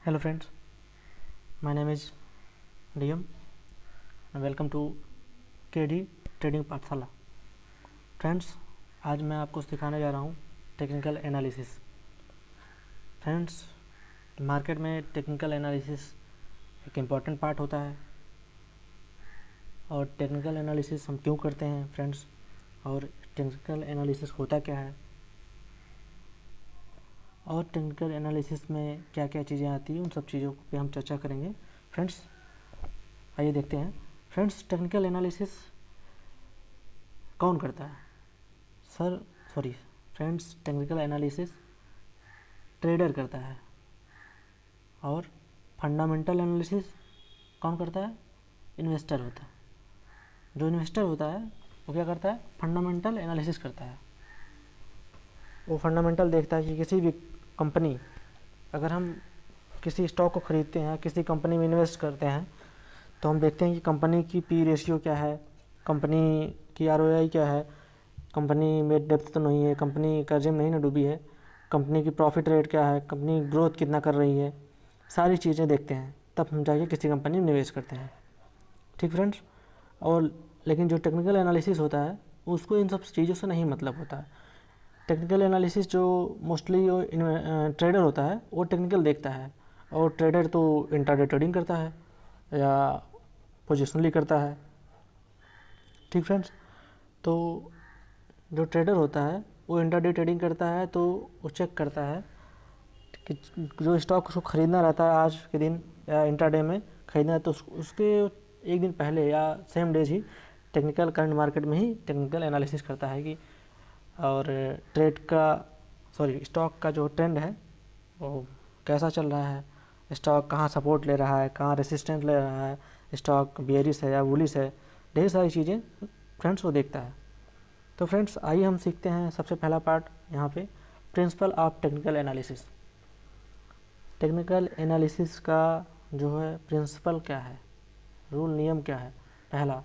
Hello friends, my name is DM and welcome to KD trading पाठशाला। Friends, आज मैं आपको सिखाने जा रहा हूँ टेक्निकल एनालिसिस। फ्रेंड्स, मार्केट में टेक्निकल एनालिसिस एक इम्पॉर्टेंट पार्ट होता है। और टेक्निकल एनालिसिस हम क्यों करते हैं फ्रेंड्स, और टेक्निकल एनालिसिस होता क्या है, और टेक्निकल एनालिसिस में क्या क्या चीज़ें आती हैं, उन सब चीज़ों पे हम चर्चा करेंगे। फ्रेंड्स, आइए देखते हैं। फ्रेंड्स, टेक्निकल एनालिसिस कौन करता है? फ्रेंड्स, टेक्निकल एनालिसिस ट्रेडर करता है। और फंडामेंटल एनालिसिस कौन करता है? इन्वेस्टर होता है। जो इन्वेस्टर होता है वो क्या करता है? फंडामेंटल एनालिसिस करता है। वो फंडामेंटल देखता है कि किसी भी कंपनी, अगर हम किसी स्टॉक को ख़रीदते हैं, किसी कंपनी में इन्वेस्ट करते हैं, तो हम देखते हैं कि कंपनी की पी रेशियो क्या है, कंपनी की ROI क्या है, कंपनी में डेप्थ तो नहीं है, कंपनी कर्जे में नहीं ना डूबी है, कंपनी की प्रॉफिट रेट क्या है, कंपनी ग्रोथ कितना कर रही है, सारी चीज़ें देखते हैं, तब हम जाके किसी कंपनी में निवेश करते हैं। ठीक फ्रेंड्स। और लेकिन जो टेक्निकल एनालिसिस होता है उसको इन सब चीज़ों से नहीं मतलब होता है। टेक्निकल एनालिसिस जो मोस्टली ट्रेडर होता है वो टेक्निकल देखता है, और ट्रेडर तो इंट्राडे ट्रेडिंग करता है या पोजिशनली करता है। ठीक फ्रेंड्स। तो जो ट्रेडर होता है वो इंट्राडे ट्रेडिंग करता है, तो वो चेक करता है कि जो स्टॉक उसको ख़रीदना रहता है आज के दिन या इंट्राडे में ख़रीदना है, तो उसके एक दिन पहले या सेम डेज ही टेक्निकल करंट मार्केट में ही टेक्निकल एनालिसिस करता है कि और स्टॉक का जो ट्रेंड है वो कैसा चल रहा है, स्टॉक कहाँ सपोर्ट ले रहा है, कहाँ रेसिस्टेंस ले रहा है, स्टॉक बेयरिश है या बुलिश है, ढेर सारी चीज़ें फ्रेंड्स वो देखता है। तो फ्रेंड्स, आइए हम सीखते हैं सबसे पहला पार्ट यहाँ पे, principle of technical analysis. Technical analysis का जो है प्रिंसिपल क्या है, रूल नियम क्या है? पहला,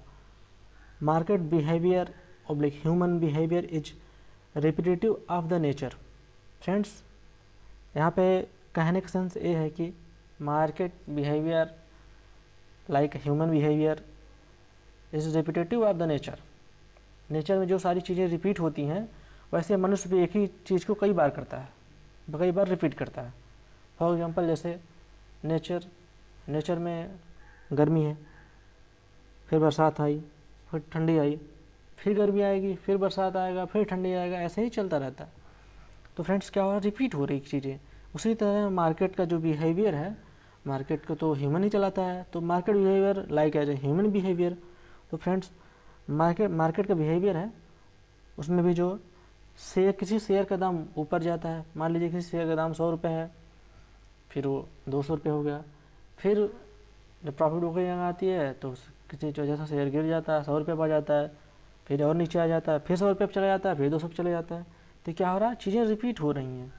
market behaviour oblique human behaviour is repetitive of the nature. Friends, यहाँ पे कहने का सेंस ये है कि market behaviour like human behaviour is repetitive of the nature. Nature में जो सारी चीज़ें रिपीट होती हैं, वैसे मनुष्य भी एक ही चीज़ को कई बार करता है, कई बार रिपीट करता है। फॉर एग्जांपल, जैसे नेचर में गर्मी है, फिर बरसात आई, फिर ठंडी आई, फिर गर्मी आएगी, फिर बरसात आएगा, फिर ठंडी आएगा, ऐसे ही चलता रहता है। तो फ्रेंड्स, क्या हो रहा है? रिपीट हो रही चीज़ें। उसी तरह मार्केट का जो बिहेवियर है, मार्केट को तो ह्यूमन ही चलाता है, तो market behaviour like as a human behaviour. तो फ्रेंड्स, मार्केट का बिहेवियर है, उसमें भी जो किसी शेयर का दाम ऊपर जाता है, मान लीजिए किसी शेयर का दाम 100 रुपये है, फिर वो 200 रुपये हो गया, फिर जब प्रॉफिट बुकिंग आती है तो किसी वजह से शेयर गिर जाता है, 100 रुपये पर जाता है, फिर और नीचे आ जाता है, फिर 100 रुपये पर चला जाता है, फिर 200 पर चले जाता है। तो क्या हो रहा है? चीज़ें रिपीट हो रही हैं।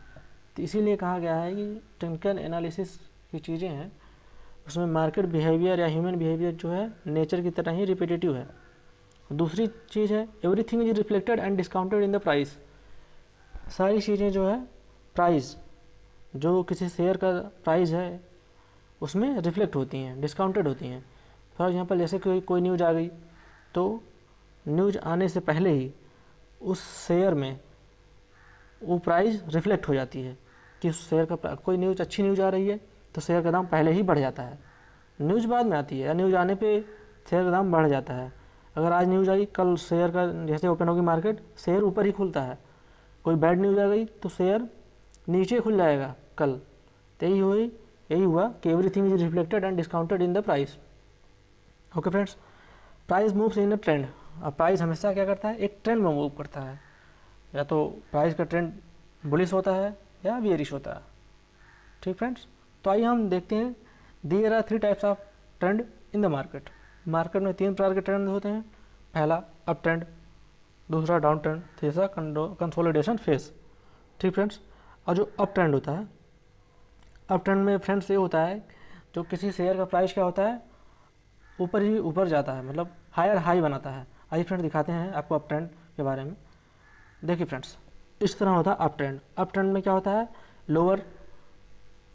तो इसीलिए कहा गया है कि टेक्निकल एनालिसिस की चीज़ें हैं, उसमें मार्केट बिहेवियर या ह्यूमन बिहेवियर जो है नेचर की तरह ही रिपीटेटिव है। दूसरी चीज़ है, everything is reflected and discounted in the price. सारी चीज़ें जो है प्राइस, जो किसी शेयर का प्राइस है उसमें रिफ्लेक्ट होती हैं, डिस्काउंटेड होती हैं। फॉर एग्जांपल, जैसे कोई न्यूज़ आ गई, तो न्यूज़ आने से पहले ही उस शेयर में वो प्राइस रिफ्लेक्ट हो जाती है कि उस शेयर का, कोई न्यूज़ अच्छी न्यूज़ आ रही है तो शेयर का दाम पहले ही बढ़ जाता है। न्यूज़ बाद में आती है, या न्यूज़ आने पे शेयर का दाम बढ़ जाता है। अगर आज न्यूज़ आई, कल शेयर का जैसे ओपन होगी मार्केट, शेयर ऊपर ही खुलता है। कोई बैड न्यूज़ आ गई तो शेयर नीचे खुल जाएगा कल। तो यही हुआ कि everything is reflected and discounted in the price. Okay friends, price moves in a trend. अब प्राइस हमेशा क्या करता है? एक ट्रेंड में मूव करता है। या तो प्राइस का ट्रेंड बुलिश होता है या बेयरिश होता है। ठीक फ्रेंड्स, तो आइए हम देखते हैं, there are 3 types of trend in the market. Market में 3 प्रकार के ट्रेंड होते हैं। पहला अप ट्रेंड, दूसरा डाउन ट्रेंड, तीसरा कंसोलिडेशन फेज। ठीक फ्रेंड्स, और जो अप ट्रेंड होता है, अप ट्रेंड में फ्रेंड्स ये होता है, जो किसी शेयर का प्राइस क्या होता है, ऊपर जाता है, मतलब हायर हाई बनाता है। आइए फ्रेंड्स दिखाते हैं आपको अप ट्रेंड के बारे में। देखिए फ्रेंड्स, इस तरह होता है अप ट्रेंड। अप ट्रेंड में क्या होता है? लोअर,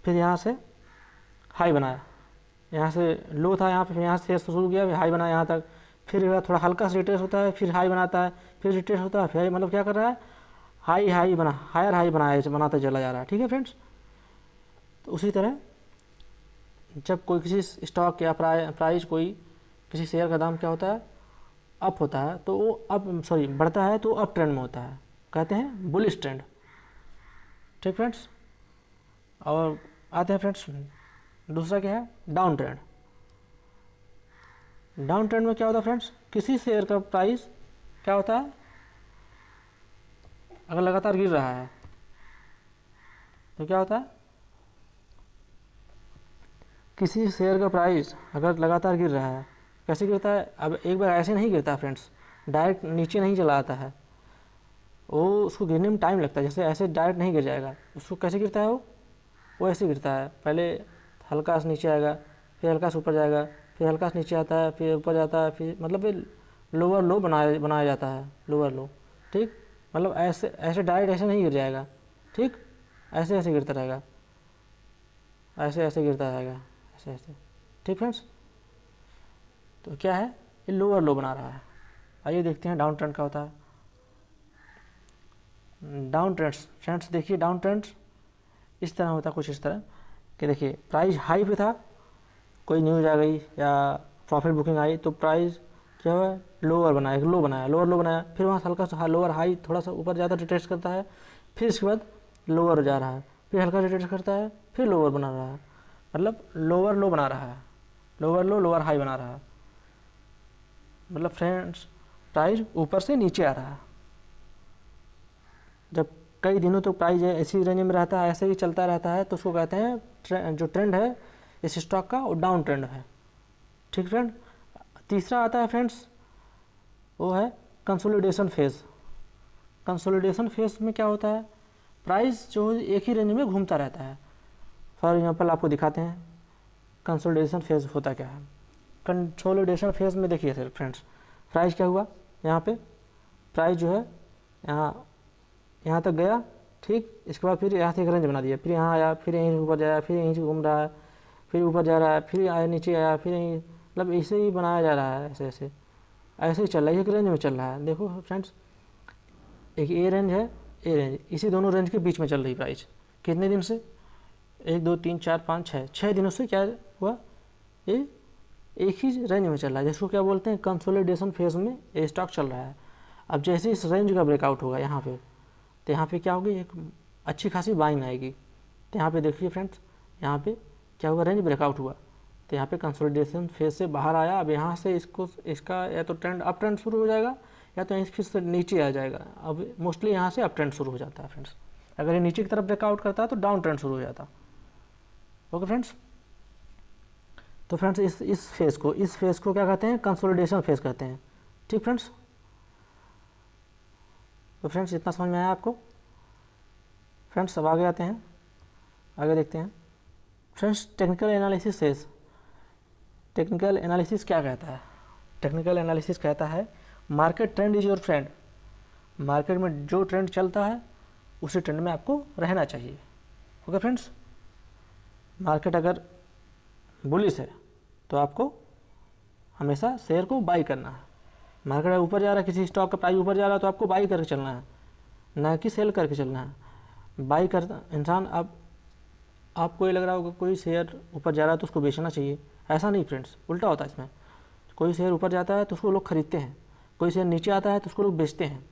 फिर यहाँ से हाई बनाया, यहाँ से लो था यहाँ पे, फिर यहाँ से शुरू किया, फिर हाई बनाया यहाँ तक, फिर थोड़ा हल्का सा रिट्रेस होता है, फिर हाई बनाता है, फिर रिट्रेस होता है, फिर मतलब क्या कर रहा है, हाई हाई बना, हायर हाई बनाता चला जा रहा है। ठीक है फ्रेंड्स, तो उसी तरह जब कोई किसी स्टॉक या प्राइस कोई किसी शेयर का दाम क्या होता है, अप होता है, तो वो बढ़ता है तो अप ट्रेंड में होता है, कहते हैं बुलिश ट्रेंड। ठीक फ्रेंड्स, और आते हैं फ्रेंड्स दूसरा क्या है, डाउन ट्रेंड। डाउन ट्रेंड में क्या होता है फ्रेंड्स, किसी शेयर का प्राइस क्या होता है, अगर लगातार गिर रहा है तो क्या होता है, किसी शेयर का प्राइस अगर लगातार गिर रहा है, कैसे गिरता है, अब एक बार ऐसे नहीं गिरता फ्रेंड्स, डायरेक्ट नीचे नहीं चला आता है, वो उसको गिरने में टाइम लगता है, जैसे ऐसे डायरेक्ट नहीं गिर जाएगा, उसको कैसे गिरता है, वो ऐसे गिरता है, पहले हल्का से नीचे आएगा, फिर हल्का से ऊपर जाएगा, फिर हल्का से नीचे आता है, फिर ऊपर जाता है, फिर मतलब फिर लोअर लो बनाया जाता है, लोअर लो। ठीक, मतलब ऐसे ऐसे डायरेक्ट ऐसे नहीं गिर जाएगा, ठीक, ऐसे ऐसे गिरता रहेगा, ऐसे ऐसे गिरता रहेगा, ऐसे ऐसे। ठीक फ्रेंड्स, तो क्या है, ये लोअर लो बना रहा है। आइए देखते हैं डाउन ट्रेंड का होता है। डाउन ट्रेंड्स फ्रेंड्स, देखिए डाउन ट्रेंड्स इस तरह होता है, कुछ इस तरह कि देखिए प्राइस हाई पे था, कोई न्यूज़ आ गई या प्रॉफिट बुकिंग आई तो प्राइस क्या हुआ, लोअर बनाया, लो बनाया, लोअर लो बनाया, फिर वहाँ हल्का सा लोअर हाई थोड़ा सा ऊपर ज़्यादा रिट्रेस करता है, फिर इसके बाद लोअर जा रहा है, फिर हल्का रिट्रेस करता है, फिर लोअर बना रहा है, मतलब लोअर लो बना रहा है, लोअर लो लोअर हाई बना रहा है, मतलब फ्रेंड्स प्राइस ऊपर से नीचे आ रहा है। जब कई दिनों तो प्राइस ऐसी रेंज में रहता है, ऐसे ही चलता रहता है, तो उसको कहते हैं जो ट्रेंड है इस स्टॉक का वो डाउन ट्रेंड है। ठीक फ्रेंड, तीसरा आता है फ्रेंड्स, वो है कंसोलिडेशन फेज। कंसोलिडेशन फेज में क्या होता है, प्राइस जो एक ही रेंज में घूमता रहता है। फॉर एग्जांपल आपको दिखाते हैं कंसोलिडेशन फेज होता क्या है। कंसोलिडेशन फेज में देखिए सर फ्रेंड्स, प्राइस क्या हुआ, यहाँ पे प्राइस जो है यहाँ तक गया, ठीक, इसके बाद फिर यहाँ से एक रेंज बना दिया, फिर यहाँ आया, फिर यहीं से ऊपर जाया, फिर यहीं से घूम रहा है, फिर ऊपर जा रहा है, फिर आया नीचे आया, फिर यहीं, मतलब ऐसे ही बनाया जा रहा है, ऐसे ऐसे ऐसे ही चल रहा है, एक रेंज में चल रहा है। देखो फ्रेंड्स, एक ए रेंज है, ए रेंज, इसी दोनों रेंज के बीच में चल रही प्राइस कितने दिन से, 1 2 3 4 5 6 दिनों से क्या हुआ, ये एक ही रेंज में चल रहा है, जिसको क्या बोलते हैं कंसोलिडेशन फेज में ये स्टॉक चल रहा है। अब जैसे इस रेंज का ब्रेकआउट होगा यहाँ पे, तो यहाँ पे क्या होगी, एक अच्छी खासी बाइंग आएगी। तो यहाँ पे देखिए फ्रेंड्स, यहाँ पे क्या हुआ, रेंज ब्रेकआउट हुआ, तो यहाँ पे कंसोलिडेशन फेज से बाहर आया। अब यहाँ से इसका या तो ट्रेंड अप ट्रेंड शुरू हो जाएगा, या तो फिर से नीचे आ जाएगा। अब मोस्टली यहाँ से अप ट्रेंड शुरू हो जाता है फ्रेंड्स, अगर ये नीचे की तरफ ब्रेकआउट करता है तो डाउन ट्रेंड शुरू हो जाता। ओके फ्रेंड्स, तो फ्रेंड्स इस फेज़ को क्या कहते हैं, कंसोलिडेशन फेज कहते हैं। ठीक फ्रेंड्स, तो फ्रेंड्स इतना समझ में आया आपको। फ्रेंड्स अब आगे आते हैं, आगे देखते हैं friends technical analysis phase. Technical analysis क्या कहता है, टेक्निकल एनालिसिस कहता है market trend is your friend. Market में जो ट्रेंड चलता है उसी ट्रेंड में आपको रहना चाहिए। ओके फ्रेंड्स, मार्केट अगर बुलिश है तो आपको हमेशा शेयर को बाई करना है। मार्केट ऊपर जा रहा है, किसी स्टॉक का प्राइस ऊपर जा रहा है तो आपको बाई करके चलना है, ना कि सेल करके चलना है। बाई करता इंसान, अब आपको ये लग रहा होगा कोई शेयर ऊपर जा रहा है तो उसको बेचना चाहिए, ऐसा नहीं फ्रेंड्स, उल्टा होता है इसमें। कोई शेयर ऊपर जाता है तो उसको लोग खरीदते हैं, कोई शेयर नीचे आता है तो उसको लोग बेचते हैं।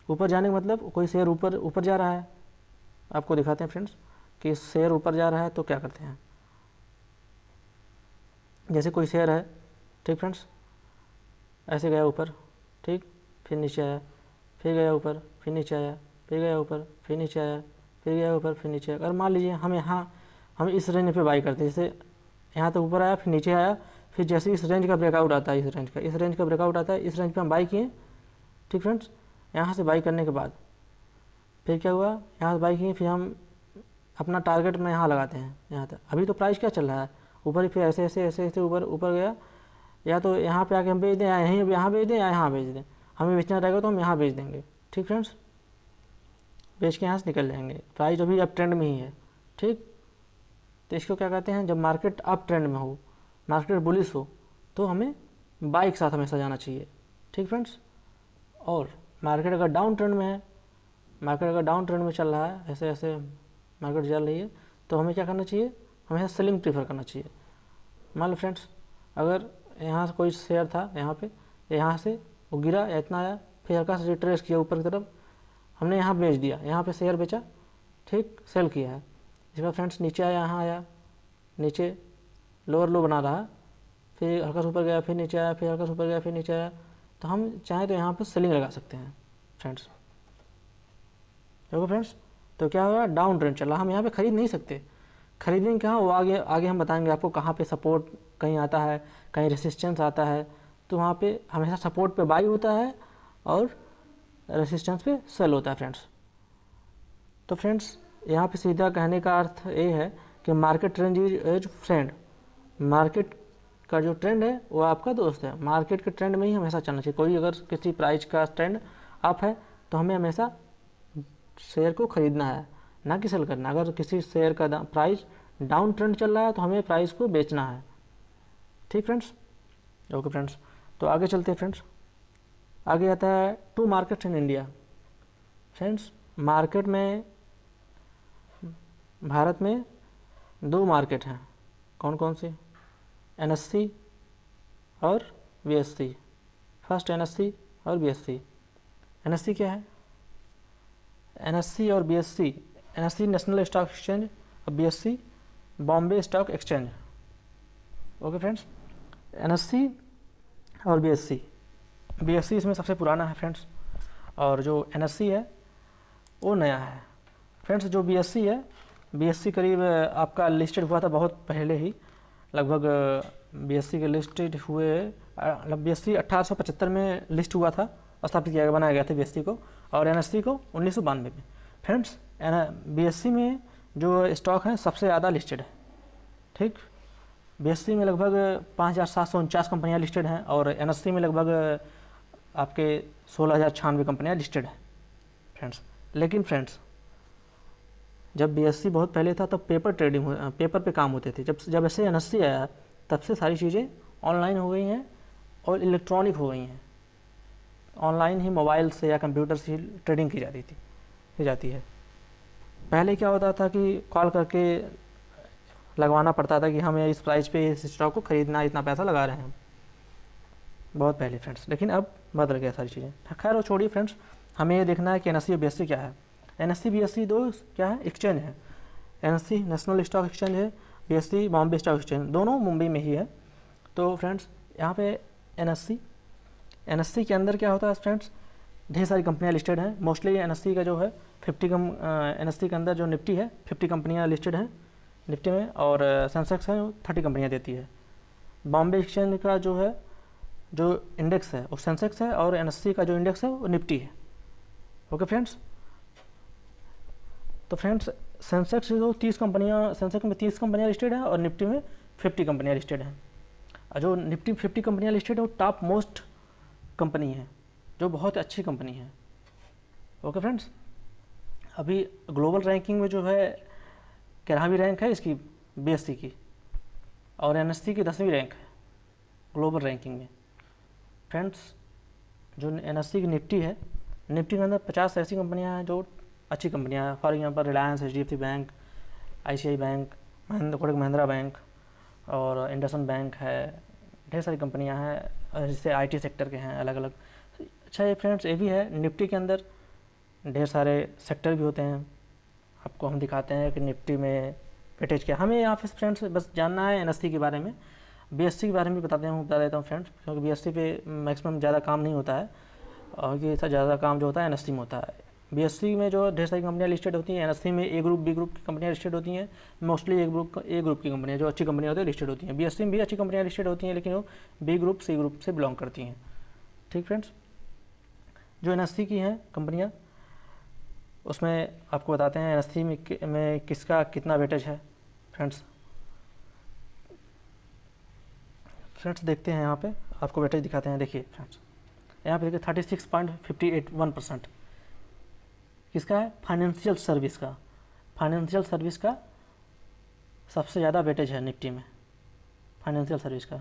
ऊपर जाने का मतलब कोई शेयर ऊपर जा रहा है, आपको दिखाते हैं फ्रेंड्स कि शेयर ऊपर जा रहा है तो क्या करते हैं। जैसे कोई शेयर है, ठीक फ्रेंड्स, ऐसे गया ऊपर, ठीक, फिर नीचे आया, फिर गया ऊपर, फिर नीचे आया, फिर गया ऊपर, फिर नीचे आया, फिर गया ऊपर, फिर नीचे आया। अगर मान लीजिए हम इस रेंज पे बाई करते हैं, जैसे यहाँ तक ऊपर आया, फिर नीचे आया, फिर जैसे इस रेंज का ब्रेकआउट आता है, इस रेंज का ब्रेकआउट आता है, इस रेंज पे हम बाई किए। ठीक फ्रेंड्स, यहाँ से बाई करने के बाद फिर क्या हुआ, यहाँ से बाई किए, फिर हम अपना टारगेट में यहाँ लगाते हैं, यहाँ तक। अभी तो प्राइस क्या चल रहा है, ऊपर ही, फिर ऐसे ऐसे ऐसे ऐसे ऊपर गया, या तो यहाँ पे आके हम बेच दें, या यहाँ बेच दें, या यहाँ बेच दें। हमें बेचना रहेगा तो हम यहाँ बेच देंगे। ठीक फ्रेंड्स, बेच के यहाँ से निकल जाएंगे, प्राइस अभी अब ट्रेंड में ही है। ठीक, तो इसको क्या कहते हैं, जब मार्केट अप ट्रेंड में हो, मार्केट बुलिश हो, तो हमें बाई के साथ हमेशा जाना चाहिए। ठीक फ्रेंड्स। और मार्केट अगर डाउन ट्रेंड में है, मार्केट अगर डाउन ट्रेंड में चल रहा है, ऐसे ऐसे मार्केट चल रही है, तो हमें क्या करना चाहिए, हमेशा सेलिंग प्रीफर करना चाहिए। मान लो फ्रेंड्स, अगर यहाँ से कोई शेयर था, यहाँ से वो गिरा या इतना आया, फिर हल्का से रिट्रेस किया ऊपर की तरफ, हमने यहाँ बेच दिया, यहाँ पे शेयर बेचा, ठीक, सेल किया है। इसके बाद फ्रेंड्स नीचे आया, यहाँ आया, नीचे लोअर लो बना रहा, फिर हल्का से ऊपर गया, फिर नीचे आया, फिर हल्का से ऊपर गया, फिर नीचे आया, तो हम चाहें तो यहाँ पर सेलिंग लगा सकते हैं फ्रेंड्स। देखो फ्रेंड्स, तो क्या होगा, डाउन ट्रेंड चला, हम यहाँ पे खरीद नहीं सकते। खरीदेंगे कहाँ, वो आगे आगे हम बताएंगे आपको कहाँ पे सपोर्ट कहीं आता है, कहीं रेसिस्टेंस आता है, तो वहाँ पे हमेशा सपोर्ट पे बाई होता है और रेसिस्टेंस पे सेल होता है फ्रेंड्स। तो फ्रेंड्स यहाँ पे सीधा कहने का अर्थ ये है कि market trend is friend, market का जो ट्रेंड है वो आपका दोस्त है। मार्केट के ट्रेंड में ही हमेशा चलना चाहिए। कोई अगर किसी प्राइस का ट्रेंड अप है तो हमें हमेशा शेयर को खरीदना है, ना कि सेल करना। अगर किसी शेयर का प्राइस डाउन ट्रेंड चल रहा है तो हमें प्राइस को बेचना है। ठीक फ्रेंड्स, ओके फ्रेंड्स, तो आगे चलते हैं फ्रेंड्स। आगे आता है two markets in India. Friends market में, भारत में दो मार्केट हैं, कौन कौन सी, NSE और BSE। फर्स्ट NSE और BSE। NSE क्या है, NSE और BSE, NSE national stock exchange और BSE Bombay stock exchange. Okay friends, NSE और BSE इसमें सबसे पुराना है फ्रेंड्स, और जो NSE है वो नया है फ्रेंड्स। जो BSE है, BSE करीब आपका लिस्टेड हुआ था बहुत पहले ही, लगभग BSE के लिस्टेड हुए, BSE 1875 में लिस्ट हुआ था, स्थापित किया बनाया गया था BSE को, और NSE को 1992 में। फ्रेंड्स BSE में जो स्टॉक हैं सबसे ज़्यादा लिस्टेड है। ठीक, BSE में लगभग 5749 कंपनियां लिस्टेड हैं, और NSE में लगभग आपके 16,096 कंपनियां लिस्टेड हैं फ्रेंड्स। लेकिन फ्रेंड्स जब BSE बहुत पहले था तब पेपर ट्रेडिंग, पेपर पे काम होते थे। जब ऐसे NSE आया तब से सारी चीज़ें ऑनलाइन हो गई हैं और इलेक्ट्रॉनिक हो गई हैं। ऑनलाइन ही मोबाइल से या कंप्यूटर से ही ट्रेडिंग की जाती है। पहले क्या होता था कि कॉल करके लगवाना पड़ता था कि हमें इस प्राइस पे इस स्टॉक को खरीदना, इतना पैसा लगा रहे हैं, बहुत पहले फ्रेंड्स। लेकिन अब बदल गया सारी चीज़ें। खैर वो छोड़िए फ्रेंड्स, हमें ये देखना है कि NSE और BSE क्या है। NSE BSE दो क्या है, एक्सचेंज है। NSE नेशनल स्टॉक एक्सचेंज है, BSE बॉम्बे स्टॉक एक्सचेंज, दोनों मुंबई में ही है। तो फ्रेंड्स यहाँ पे NSE के अंदर क्या होता है फ्रेंड्स, ढेर सारी कंपनियाँ लिस्टेड हैं। मोस्टली NSE का जो है NSE के अंदर जो निफ्टी है 50 कंपनियाँ लिस्टेड हैं निफ्टी में, और सेंसेक्स है 30 कंपनियाँ देती है। बॉम्बे एक्सचेंज का जो है, जो इंडेक्स है वो सेंसेक्स है, और NSE का जो इंडेक्स है वो निफ्टी है। ओके फ्रेंड्स, तो फ्रेंड्स सेंसेक्स जो 30 कंपनियाँ, सेंसेक्स में 30 कंपनियाँ लिस्टेड हैं और निफ्टी में 50 कंपनियाँ लिस्टेड हैं। जो निफ्टी 50 कंपनियाँ लिस्टेड है वो टॉप मोस्ट कंपनी है, जो बहुत अच्छी कंपनी है। ओके फ्रेंड्स, अभी ग्लोबल रैंकिंग में जो है 11वीं रैंक है इसकी BSE की, और NSE की 10वीं रैंक है ग्लोबल रैंकिंग में। फ्रेंड्स जो NSE की निफ्टी है, निफ्टी के अंदर 50 ऐसी कंपनियां हैं जो अच्छी कंपनियां हैं। For example Reliance, HDFC bank, ICICI bank, Kotak Mahindra bank और इंडसइंड बैंक है। ढेर सारी कंपनियां हैं, जिससे IT सेक्टर के हैं अलग अलग। अच्छा ये फ्रेंड्स ये भी है, निफ्टी के अंदर ढेर सारे सेक्टर भी होते हैं। आपको हम दिखाते हैं कि निफ्टी में वेटेज क्या। हमें यहाँ पे फ्रेंड्स बस जानना है NSE के बारे में, BSE के बारे में बता देता हूँ फ्रेंड्स, क्योंकि BSE पे मैक्सिमम ज़्यादा काम नहीं होता है, और ये ज़्यादा काम जो होता है NSE में होता है। BSE में जो ढेर सारी कंपनियाँ लिस्टेड होती हैं, NSE में A ग्रुप, B ग्रुप की कंपनियाँ लिस्टेड होती हैं। मोस्टली A ग्रुप की कंपनियाँ जो अच्छी कंपनियाँ होती है लिस्टेड होती हैं। BSE में भी अच्छी कंपनियाँ लिस्टेड होती हैं, लेकिन वो B ग्रुप, C ग्रुप से बिलोंग करती हैं। ठीक फ्रेंड्स, जो NSE की हैं कंपनियाँ, उसमें आपको बताते हैं NSE में किसका कितना वेटेज है। फ्रेंड्स देखते हैं, यहाँ पे आपको वेटेज दिखाते हैं। देखिए फ्रेंड्स, यहाँ पे देखिए 36.581% किसका है, फाइनेंशियल सर्विस का। फाइनेंशियल सर्विस का सबसे ज़्यादा वेटेज है निफ्टी में, फाइनेंशियल सर्विस का,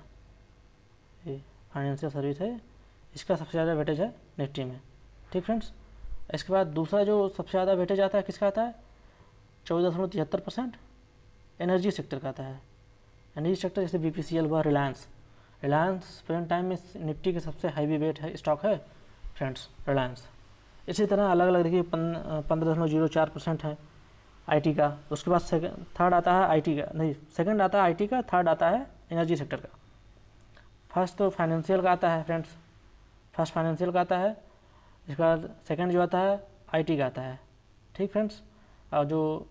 ये फाइनेंशियल सर्विस है, इसका सबसे ज़्यादा वेटेज है निफ्टी में। ठीक फ्रेंड्स, इसके बाद दूसरा जो सबसे ज़्यादा वेटेज आता है किसका आता है, 14.73% एनर्जी सेक्टर का आता है। एनर्जी सेक्टर जैसे BPCL हुआ, रिलायंस प्रेजेंट टाइम में निफ्टी के सबसे हाईवी वेट है स्टॉक है फ्रेंड्स रिलायंस। इसी तरह अलग अलग देखिए 15.04% है IT का। उसके बाद थर्ड आता है IT का, नहीं सेकंड आता है IT का, थर्ड आता है एनर्जी सेक्टर का। फर्स्ट तो फाइनेंशियल का आता है फ्रेंड्स, फर्स्ट फाइनेंशियल का आता है, इसके बाद सेकंड जो आता है IT का आता है। ठीक फ्रेंड्स, और जो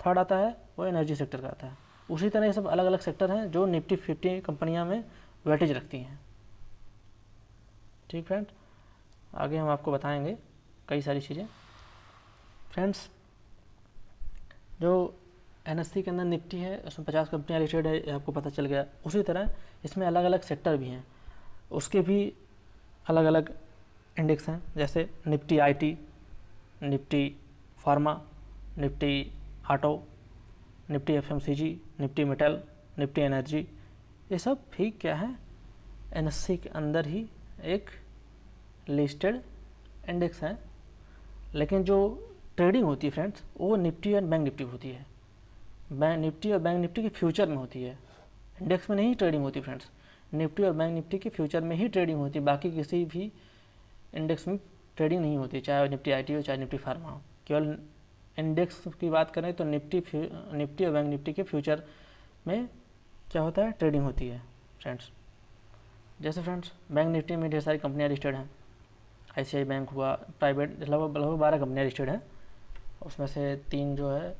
थर्ड आता है वो एनर्जी सेक्टर का आता है। उसी तरह ये सब अलग अलग सेक्टर हैं जो निफ्टी 50 कंपनियां में वेटेज रखती हैं। ठीक फ्रेंड्स, आगे हम आपको बताएंगे कई सारी चीज़ें। फ्रेंड्स, जो NSE के अंदर निफ्टी है उसमें 50 कंपनियां लिस्टेड है, आपको पता चल गया। उसी तरह इसमें अलग अलग सेक्टर भी हैं, उसके भी अलग अलग इंडेक्स हैं, जैसे Nifty IT, Nifty pharma, Nifty auto, Nifty FMCG, Nifty metal, Nifty energy. ये सब भी क्या है, NSE के अंदर ही एक लिस्टेड इंडेक्स है। लेकिन जो ट्रेडिंग होती है फ्रेंड्स वो निफ्टी और बैंक निफ्टी होती है, निफ्टी और बैंक निफ्टी के फ्यूचर में होती है, इंडेक्स में नहीं ट्रेडिंग होती फ्रेंड्स। निफ्टी और बैंक निफ्टी के फ्यूचर में ही ट्रेडिंग होती है, बाकी किसी भी इंडेक्स में ट्रेडिंग नहीं होती, चाहे निफ्टी IT हो चाहे निफ्टी फार्मा हो। केवल इंडेक्स की बात करें तो निफ्टी और बैंक निफ्टी के फ्यूचर में क्या होता है, ट्रेडिंग होती है फ्रेंड्स। जैसे फ्रेंड्स बैंक निफ्टी में ढेर सारी कंपनियां लिस्टेड हैं, ICICI बैंक हुआ, प्राइवेट लगभग 12 कंपनियां लिस्टेड हैं। उसमें से 3 जो है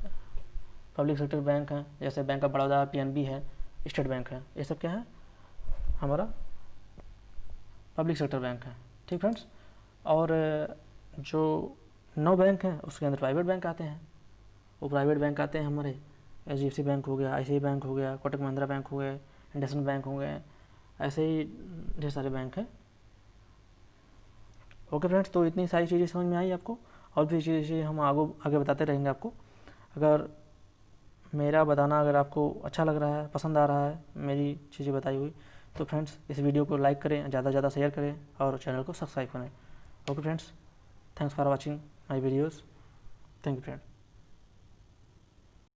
पब्लिक सेक्टर बैंक हैं, जैसे बैंक ऑफ बड़ौदा, PNB है, स्टेट बैंक है। ये सब क्या है, हमारा पब्लिक सेक्टर बैंक है। ठीक फ्रेंड्स, और जो 9 बैंक हैं उसके अंदर प्राइवेट बैंक आते हैं। वो प्राइवेट बैंक आते हैं हमारे HDFC बैंक हो गया, ICICI बैंक हो गया, कोटक महिंद्रा बैंक हो गए, इंडसइंड बैंक हो गए, ऐसे ही ढेर सारे बैंक हैं। ओके फ्रेंड्स, तो इतनी सारी चीज़ें समझ में आई आपको, और भी चीज़ें हम आगे बताते रहेंगे आपको। अगर मेरा बताना अगर आपको अच्छा लग रहा है, पसंद आ रहा है मेरी चीज़ें बताई हुई, तो फ्रेंड्स इस वीडियो को लाइक करें, ज़्यादा से ज़्यादा शेयर करें और चैनल को सब्सक्राइब करें। Okay friends, thanks for watching my videos. Thank you friend.